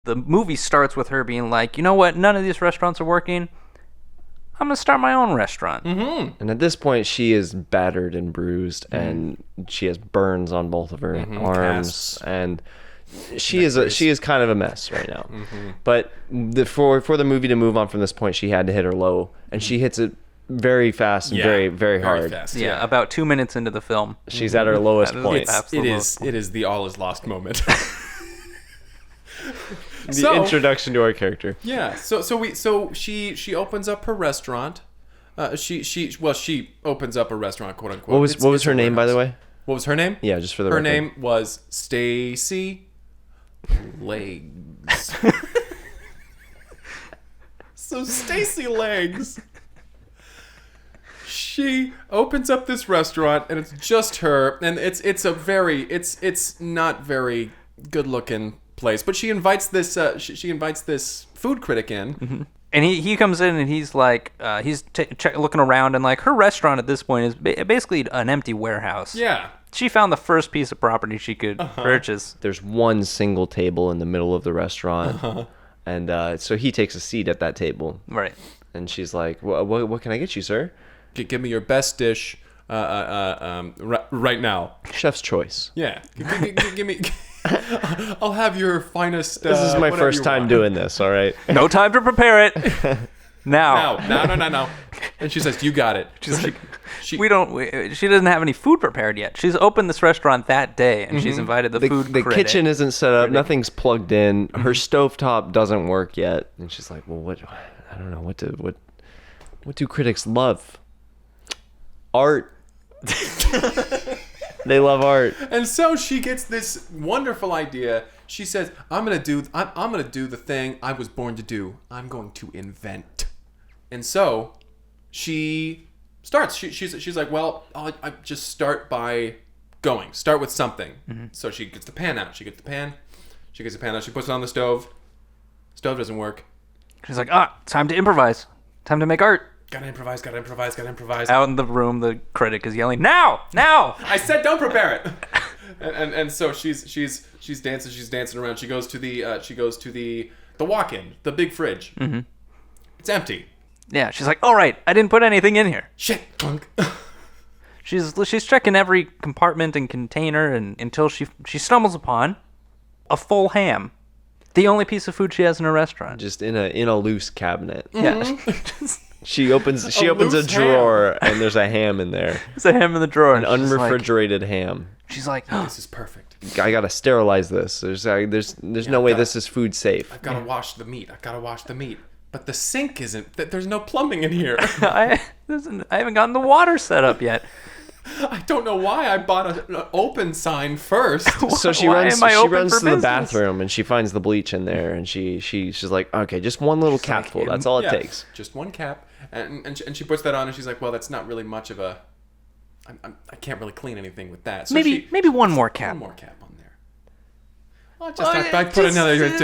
the movie starts with her being like, you know what? None of these restaurants are working. I'm going to start my own restaurant. Mm-hmm. And at this point, she is battered and bruised, and she has burns on both of her arms, Casts. and she is kind of a mess right now. But for the movie to move on from this point, she had to hit her low, and she hits it very fast and very, very hard. Fast, Yeah, about 2 minutes into the film. She's at her lowest That is point. absolute It is the all is lost moment. The introduction to our character. Yeah. So she opens up her restaurant. She opens up a restaurant, quote unquote. What was her name, by the way? What was her name? Yeah, just for the Her record. name was Stacy Legs. So Stacy Legs. She opens up this restaurant, and it's just her, and it's not very good looking place, but she invites this she invites this food critic in. And he comes in and he's like, he's looking around, and like her restaurant at this point is basically an empty warehouse. Yeah. She found the first piece of property she could purchase. There's one single table in the middle of the restaurant, and so he takes a seat at that table. Right. And she's like, what can I get you, sir? Give me your best dish right now. Chef's choice. Yeah. Give me... I'll have your finest... This is my whatever first you time want. doing this, all right? No time to prepare it. Now. No. And she says, you got it. She's like, she doesn't have any food prepared yet. She's opened this restaurant that day, and she's invited the food The critic. kitchen isn't set up. Nothing's plugged in. Her stovetop doesn't work yet. And she's like, well, I don't know. What do critics love? Art. They love art. And so she gets this wonderful idea. She says, I'm gonna do the thing I was born to do. I'm going to invent. And so she starts. She's like, well, I just start by going. Start with something. So she gets the pan out. She gets the pan out. She puts it on the stove. Stove doesn't work. She's like, time to improvise. Time to make art. Gotta improvise. Out in the room, the critic is yelling, now! I said don't prepare it. and so she's dancing around. She goes to the walk-in, the big fridge. It's empty. Yeah, she's like, all right, I didn't put anything in here. Shit, punk. She's checking every compartment and container until she stumbles upon a full ham. The only piece of food she has in her restaurant. Just in a loose cabinet. Yeah. She opens a loose drawer and there's a ham in there. There's a ham in the drawer. An unrefrigerated ham. She's like, This is perfect. I gotta sterilize this. There's no way this is food safe. I've gotta wash the meat. But the sink isn't. There's no plumbing in here. I haven't gotten the water set up yet. I don't know why I bought an open sign first. So she Why runs am I open to for the business? bathroom and she finds the bleach in there and she's like, okay, just one little capful. That's all it takes. Just one cap, and she puts that on, and she's like, well, that's not really much of a. I can't really clean anything with that. So Maybe one more cap. one more cap on there. I put another. I'm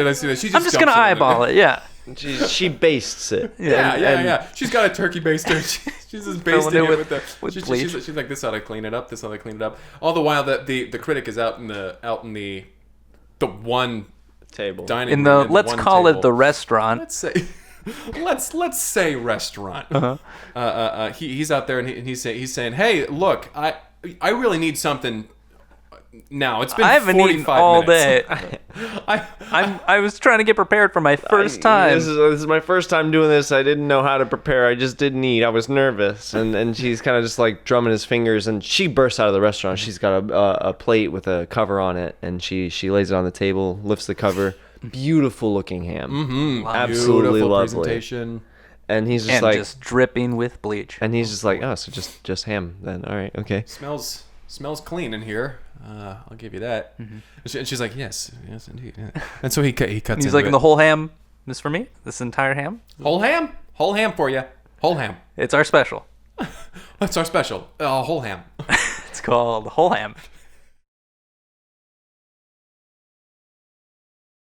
just gonna eyeball it. Yeah. She bastes it. Yeah. She's got a turkey baster. She's just basting it with bleach. She's like, this ought to clean it up. All the while that the critic is out in the one Table. dining In room. the let's call table. it the restaurant. Let's say restaurant. He's out there and he's saying, hey, look, I really need something now. It's been I haven't 45 eaten all minutes. day. I was trying to get prepared for my first time. This is my first time doing this. I didn't know how to prepare. I just didn't eat. I was nervous. And she's kind of just like drumming his fingers. And she bursts out of the restaurant. She's got a plate with a cover on it. And she lays it on the table, lifts the cover. Beautiful looking ham. Absolutely Beautiful lovely. presentation. And he's just and like, just dripping with bleach. and he's just like, oh, so just ham then. All right, okay. Smells clean in here. I'll give you that. And she's like, yes, indeed. Yeah. And so he cuts. He's into like, it. the whole ham is for me? This entire ham? whole ham for you, whole ham. It's our special. That's our special, whole ham. It's called whole ham.